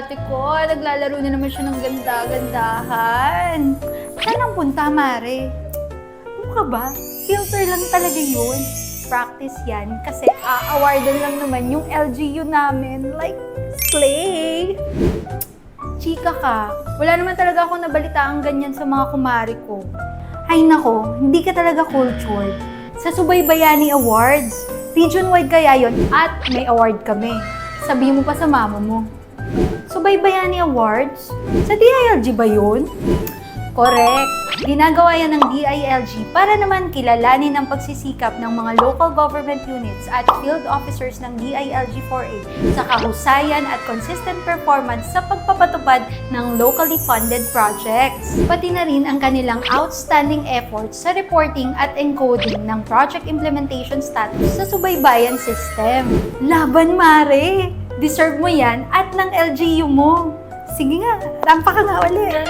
ate ko. Naglalaro na naman siya ng ganda-gandahan. Saan ang punta, Mare? Ano ka ba? Filter lang talaga yun. Practice yan kasi a-awardan lang naman yung LGU namin. Like, slay! Chika ka, wala naman talaga akong nabalitaang ganyan sa mga kumari ko. Ay nako, hindi ka talaga cultured. Sa Subaybayani Awards, region-wide kaya yon at may award kami. Sabihin mo pa sa mama mo. Subaybayani Awards? Sa DILG ba yun? Correct! Ginagawa yan ng DILG para naman kilalanin ang pagsisikap ng mga local government units at field officers ng DILG 4A sa kahusayan at consistent performance sa pagpapatupad ng locally funded projects. Pati na rin ang kanilang outstanding efforts sa reporting at encoding ng project implementation status sa subaybayan system. Laban, Mare! Deserve mo yan at ng LGU mo. Sige nga, rampa ka nga ulit.